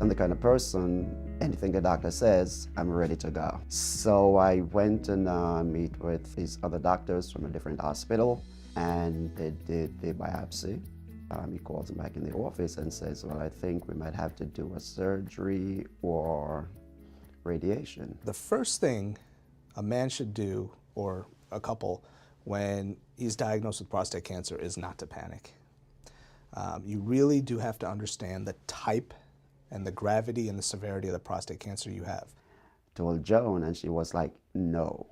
I'm the kind of person, anything the doctor says, I'm ready to go. So I went and meet with these other doctors from a different hospital, and they did the biopsy. He calls me back in the office and says, well, I think we might have to do a surgery or radiation. The first thing a man should do, or a couple, when he's diagnosed with prostate cancer is not to panic. You really do have to understand the type and the gravity and the severity of the prostate cancer you have. Told Joan, and she was like, no.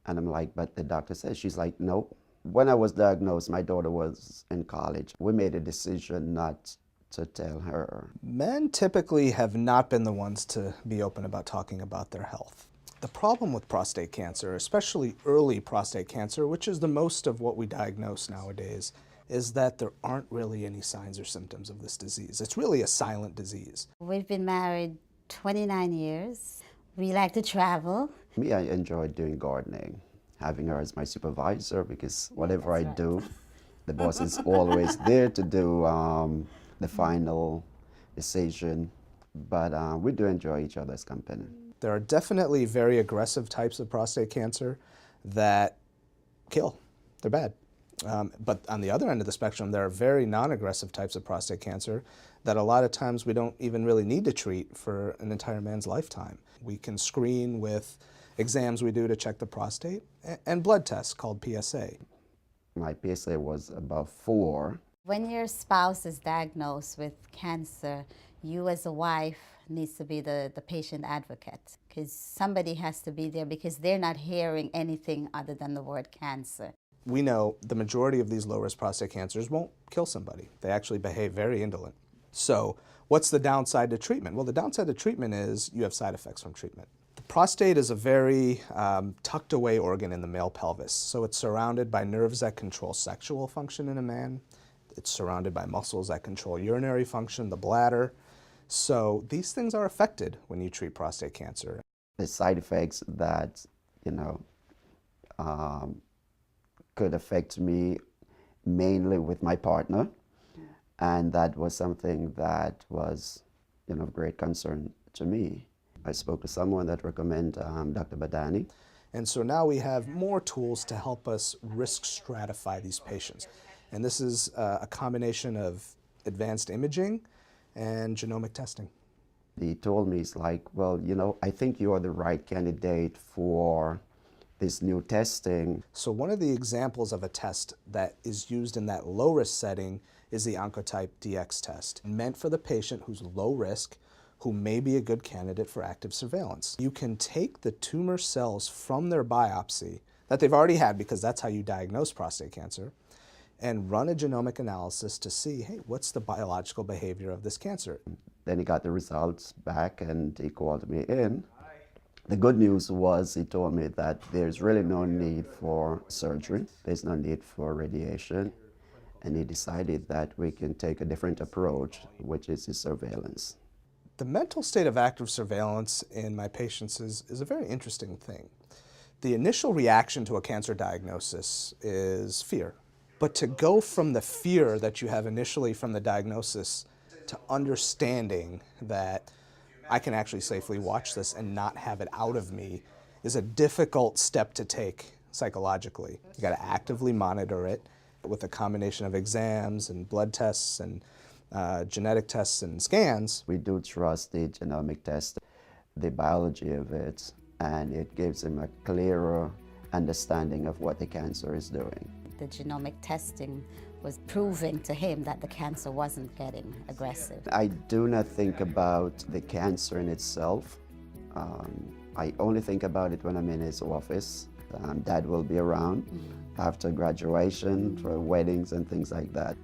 And I'm like, but the doctor says, she's like, no. When I was diagnosed, my daughter was in college. We made a decision not to tell her. Men typically have not been the ones to be open about talking about their health. The problem with prostate cancer, especially early prostate cancer, which is the most of what we diagnose nowadays, is that there aren't really any signs or symptoms of this disease. It's really a silent disease. We've been married 29 years. We like to travel. Me, I enjoy doing gardening, having her as my supervisor, because whatever I do, the boss is always there to do the final decision. But we do enjoy each other's company. There are definitely very aggressive types of prostate cancer that kill. They're bad. But on the other end of the spectrum, there are very non-aggressive types of prostate cancer that a lot of times we don't even really need to treat for an entire man's lifetime. We can screen with exams we do to check the prostate and blood tests called PSA. My PSA was above 4. When your spouse is diagnosed with cancer, you as a wife needs to be the patient advocate, because somebody has to be there because they're not hearing anything other than the word cancer. We know the majority of these low-risk prostate cancers won't kill somebody. They actually behave very indolent. So what's the downside to treatment? Well, the downside to treatment is you have side effects from treatment. The prostate is a very tucked away organ in the male pelvis. So it's surrounded by nerves that control sexual function in a man. It's surrounded by muscles that control urinary function, the bladder. So these things are affected when you treat prostate cancer. The side effects that, could affect me mainly with my partner, and that was something that was, of great concern to me. I spoke to someone that recommended Dr. Badani. And so now we have more tools to help us risk stratify these patients. And this is a combination of advanced imaging and genomic testing. He told me, it's like, well, I think you are the right candidate for this new testing. So one of the examples of a test that is used in that low-risk setting is the Oncotype DX test, meant for the patient who's low risk, who may be a good candidate for active surveillance. You can take the tumor cells from their biopsy that they've already had, because that's how you diagnose prostate cancer, and run a genomic analysis to see, hey, what's the biological behavior of this cancer? Then he got the results back and he called me in. The good news was he told me that there's really no need for surgery, there's no need for radiation, and he decided that we can take a different approach, which is his surveillance. The mental state of active surveillance in my patients is a very interesting thing. The initial reaction to a cancer diagnosis is fear. But to go from the fear that you have initially from the diagnosis to understanding that I can actually safely watch this and not have it out of me is a difficult step to take psychologically. You got to actively monitor it with a combination of exams and blood tests and genetic tests and scans. We do trust the genomic test, the biology of it, and it gives him a clearer understanding of what the cancer is doing. The genomic testing was proving to him that the cancer wasn't getting aggressive. I do not think about the cancer in itself. I only think about it when I'm in his office. Dad will be around after graduation, for weddings and things like that.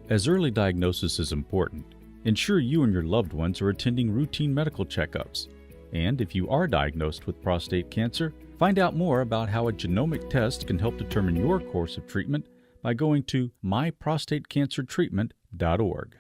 As early diagnosis is important, ensure you and your loved ones are attending routine medical checkups. And if you are diagnosed with prostate cancer, find out more about how a genomic test can help determine your course of treatment by going to myprostatecancertreatment.org.